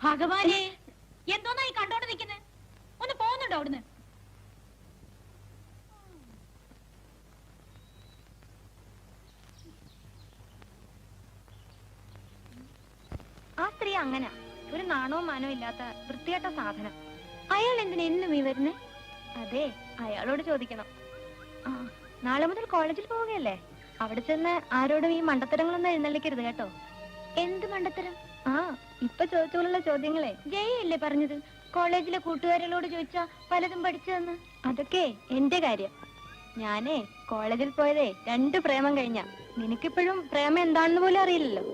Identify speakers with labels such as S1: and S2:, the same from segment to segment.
S1: ഭഗവാനെ, എന്തോന്നായി കണ്ടോണ്ട് നിൽക്കുന്നത്? ഒന്ന് പോകുന്നുണ്ടോ അവിടുന്ന്?
S2: ആ സ്ത്രീ അങ്ങനെ ഒരു നാണവും മാനവും ഇല്ലാത്ത വൃത്തികെട്ട സാധനം. അയാൾ എന്തിനാ എന്നും ഈ വരുന്നേ? അതെ, അയാളോട് ചോദിക്കണം. ആ, നാളെ മുതൽ കോളേജിൽ പോവുകയല്ലേ? അവിടെ ചെന്ന് ആരോടും ഈ മണ്ടത്തരങ്ങളൊന്നും എഴുന്നള്ളിക്കരുത് കേട്ടോ. എന്ത് മണ്ടത്തരം? ആ, ഇപ്പൊ ചോദിച്ചോളുള്ള ചോദ്യങ്ങളെ ജയല്ലേ പറഞ്ഞത്. കോളേജിലെ കൂട്ടുകാരികളോട് ചോദിച്ചാ പലതും പഠിച്ചതെന്ന്. അതൊക്കെ എന്റെ കാര്യം. ഞാനേ കോളേജിൽ പോയതേ 2 പ്രേമം കഴിഞ്ഞ. നിനക്കിപ്പോഴും പ്രേമം എന്താണെന്ന് പോലും അറിയില്ലല്ലോ.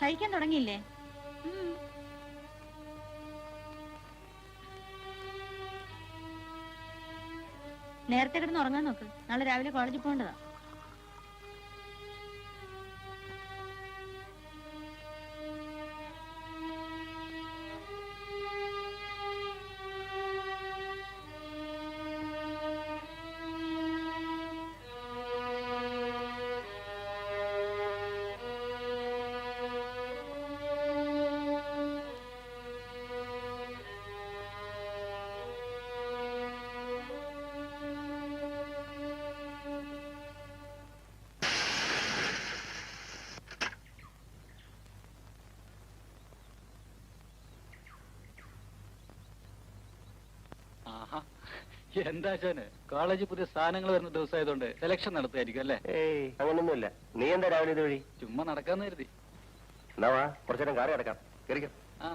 S1: കഴിക്കാൻ തുടങ്ങിയില്ലേ? നേരത്തെ കിടന്ന് ഉറങ്ങാൻ നോക്ക്. നാളെ രാവിലെ കോളേജിൽ പോകേണ്ടതാ.
S3: എന്താ കോളേജിൽ പുതിയ സ്ഥാനങ്ങൾ വരുന്ന ദിവസമായതുകൊണ്ട് സെലക്ഷൻ നടത്തുമായിരിക്കും അല്ലേ?
S4: ഏയ്, അങ്ങനൊന്നുമില്ല. നീ എന്താ രാവിലെ ഇത് വഴി?
S3: ചുമ്മാ നടക്കാന്ന് കരുതി.
S4: എന്നാ വാ, കുറച്ചു നേരം കാറി കിടക്കാം. കേറിക്കോ.
S3: ആ,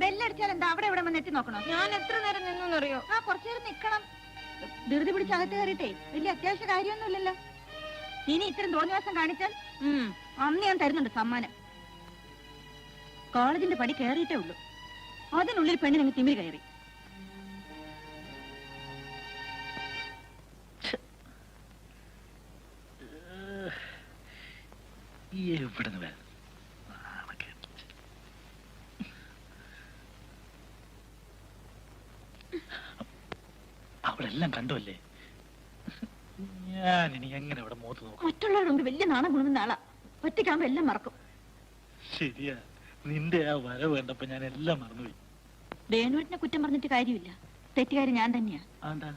S1: ബെല്ലടിച്ചാൽ എന്താ അവിടെ ഇവിടെ വന്ന് എത്തി നോക്കണോ?
S2: ഞാൻ എത്ര നേരം നിന്നറിയോ?
S1: ആ, കുറച്ചു നേരം നിക്കണം. ധൃതി പിടിച്ച് അകത്ത് കയറിയിട്ടേ വലിയ അത്യാവശ്യ കാര്യമൊന്നുമില്ലല്ലോ. ഇനി ഇത്രയും തോന്നിവാസം കാണിച്ചാൽ അന്ന് ഞാൻ തരുന്നുണ്ട് സമ്മാനം. കോളേജിന്റെ പടി കയറിയിട്ടേ ഉള്ളൂ, അതിനുള്ളിൽ പെണ്ണിനങ്ങ് തിമിരി കയറി.
S3: അവളെല്ലാം കണ്ടുവല്ലേ? ഞാൻ ഇനി എങ്ങനെ ഇവിടെ മുഖത്ത് നോക്കും?
S1: മറ്റുള്ളവരുടെ മുമ്പ് വലിയ നാണം കൊണ്ടുവന്ന ആളാ. ഒറ്റയ്ക്കാകുമ്പോ എല്ലാം മറക്കും.
S3: ശരിയാ, നിന്റെ ആ വരവ് കണ്ടപ്പോ ഞാൻ എല്ലാം മറന്നുപോയി.
S1: വേണുവിനെ കുറ്റം പറഞ്ഞിട്ട് കാര്യമില്ല. തെറ്റുകാരി ഞാൻ തന്നെയാ.
S3: എന്താ?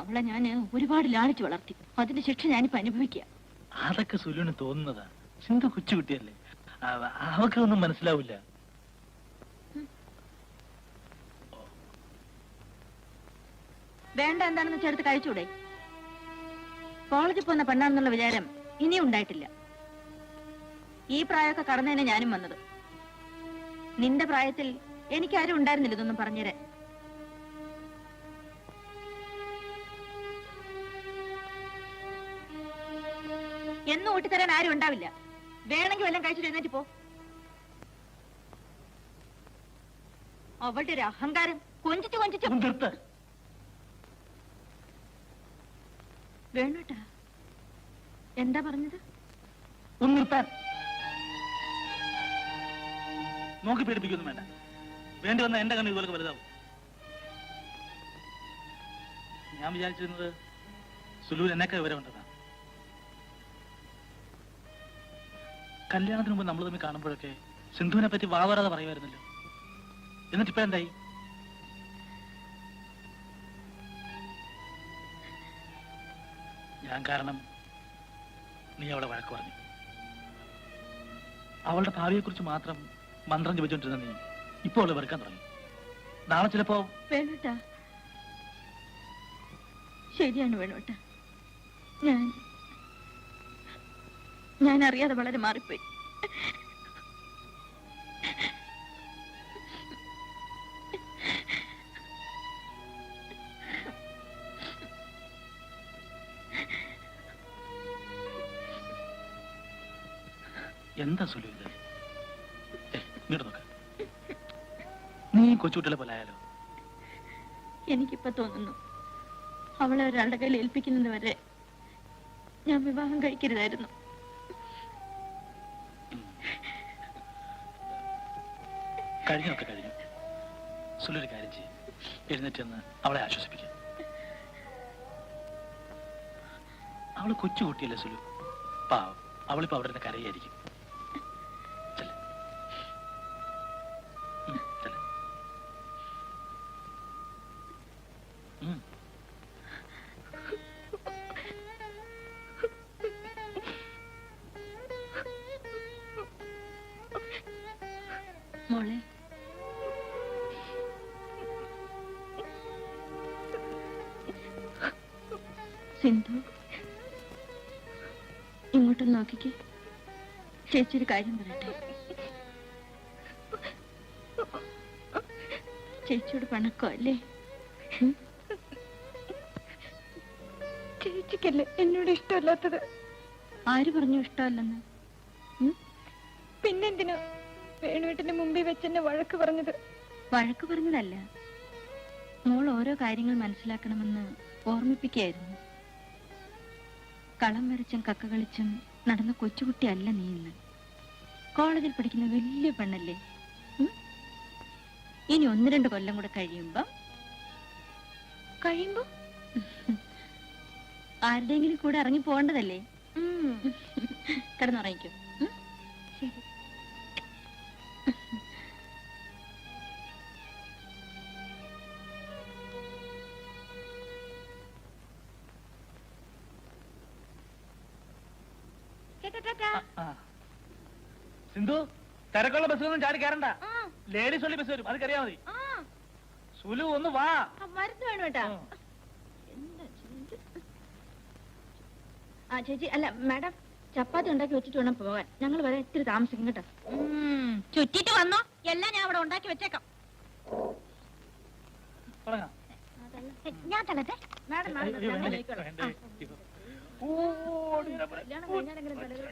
S1: അവളെ ഞാൻ ഒരുപാട് ലാളിച്ചു വളർത്തി. അതിന്റെ ശിക്ഷ ഞാനിപ്പോ അനുഭവിക്കുക.
S3: അതൊക്കെ സുലുവിന് തോന്നുന്നതാ. സിന്ധു കൊച്ചുകുട്ടിയല്ലേ, അവക്കൊന്നും മനസ്സിലാവില്ല.
S1: വേണ്ട എന്താണെന്ന് ചേർത്ത് കഴിച്ചൂടെ? കോളേജിൽ പോകുന്ന പെണ്ണാണെന്നുള്ള വിചാരം ഇനിയും ഉണ്ടായിട്ടില്ല. ഈ പ്രായമൊക്കെ കടന്നതിനെ ഞാനും വന്നത്. നിന്റെ പ്രായത്തിൽ എനിക്കാരും ഉണ്ടായിരുന്നില്ല ഇതൊന്നും പറഞ്ഞേരെ. എന്നും ഊട്ടിത്തരാൻ ആരും ഉണ്ടാവില്ല. വേണമെങ്കിൽ വല്ലതും കഴിച്ചിട്ട് എഴുന്നേറ്റ് പോ. അവളുടെ ഒരു അഹങ്കാരം കൊഞ്ചിച്ചു വേണോട്ടാ. എന്താ പറഞ്ഞത്?
S3: നിർത്താൻ നോക്കി പേടിപ്പിക്കൊന്നും വേണ്ട. വേണ്ടി വന്ന എന്റെ കണ്ണ് ഇതുപോലെ വലുതാവും. ഞാൻ വിചാരിച്ചിരുന്നത് സുലൂൻ എന്നൊക്കെ വിവരമുണ്ടെന്നാ. കല്യാണത്തിന് മുമ്പ് നമ്മൾ തമ്മിൽ കാണുമ്പോഴൊക്കെ സിന്ധുവിനെ പറ്റി വാവറാതെ പറയുമായിരുന്നല്ലോ. എന്നിട്ടിപ്പോ എന്തായി? ഞാൻ കാരണം നീ അവളെ വഴക്ക് പറഞ്ഞു. അവളുടെ ഭാവിയെ കുറിച്ച് മാത്രം മന്ത്രം ജപിച്ചോണ്ടിരുന്ന നീ
S5: ഇപ്പോൾ അവള് വെറുക്കാൻ തുടങ്ങി. നാളെ ചിലപ്പോ
S1: വേണുട്ടാ, ശരിയാണ് വേണുട്ടാ. ഞാൻ അറിയാതെ വളരെ മാറിപ്പോയി.
S5: എന്താ സുലു ഇത്? ഇങ്ങോട്ട് നോക്ക. നീ കൊച്ചുകുട്ടികളെ പോലെ ആയാലോ?
S1: എനിക്കിപ്പോ തോന്നുന്നു അവളെ ഒരാളുടെ കയ്യിൽ ഏൽപ്പിക്കുന്നത് വരെ ഞാൻ വിവാഹം കഴിക്കരുതായിരുന്നു.
S5: കഴിഞ്ഞൊക്കെ കഴിഞ്ഞു. സുലു ഒരു കാര്യം ചെയ്യും, എഴുന്നേറ്റെന്ന് അവളെ ആശ്വസിപ്പിക്കും. അവള് കൊച്ചുകുട്ടിയല്ലേ സുലു, പാവം. അവളിപ്പോ അവിടെ നിന്ന് കരയായിരിക്കും. ചെല്ല്. ചെല്ല്.
S1: മോളെ, സിന്ധു, ഇങ്ങോട്ടൊന്ന് നോക്കിക്കേ. ചേച്ചി ഒരു കാര്യം പറയട്ടെ. ചേച്ചിയോട് പണക്കോ അല്ലേ?
S2: ചേച്ചിക്കല്ലേ എന്നോട് ഇഷ്ടമല്ലാത്തത്?
S1: ആര് പറഞ്ഞു ഇഷ്ടമല്ലെന്ന്?
S2: പിന്നെന്തിനാ വേണുവേട്ടന്റെ മുമ്പിൽ വെച്ചെന്നെ വഴക്ക് പറഞ്ഞത്?
S1: വഴക്ക് പറഞ്ഞതല്ല, മോൾ ഓരോ കാര്യങ്ങൾ മനസ്സിലാക്കണമെന്ന് ഓർമ്മിപ്പിക്കുകയായിരുന്നു. കളം വരച്ചും കക്ക കളിച്ചും നടന്ന കൊച്ചുകുട്ടിയല്ല നീ ഇന്ന്. കോളേജിൽ പഠിക്കുന്ന വലിയ പെണ്ണല്ലേ. ഇനി 1-2 കൊല്ലം കൂടെ കഴിയുമ്പോ ആരുടെയെങ്കിലും കൂടെ ഇറങ്ങി പോകേണ്ടതല്ലേ? കിടന്നുറങ്ങിക്കോ.
S2: ശരി.
S5: സിന്ധു, തിരക്കുള്ള ബസ്സിലൊന്നും ചാടി കയറണ്ട. ലേഡീസ് ഒള്ളി ബസ് വരും, അത് കറിയാ മതി. സുലു ഒന്ന് വാ.
S1: മരുന്ന് വേണം കേട്ടാ. ആ ചേച്ചി, അല്ല മാഡം, ചപ്പാത്തി ഉണ്ടാക്കി വെച്ചിട്ട് വേണം പോകാൻ. ഞങ്ങൾ വരെ ഇത്തിരി താമസിക്കും കേട്ടോ. ചുറ്റിട്ട് വന്നോ, എല്ലാം ഞാൻ അവിടെ ഉണ്ടാക്കി വെച്ചേക്കാം.
S5: തുടങ്ങാം.
S2: ഞാൻ തള്ളട്ടെ?
S1: മാഡം
S5: അയ്യോ, വേണ്ട.
S1: മാഡം
S5: ഓ,
S1: കല്യാണം കഴിഞ്ഞാലെങ്കിലും തലയിൽ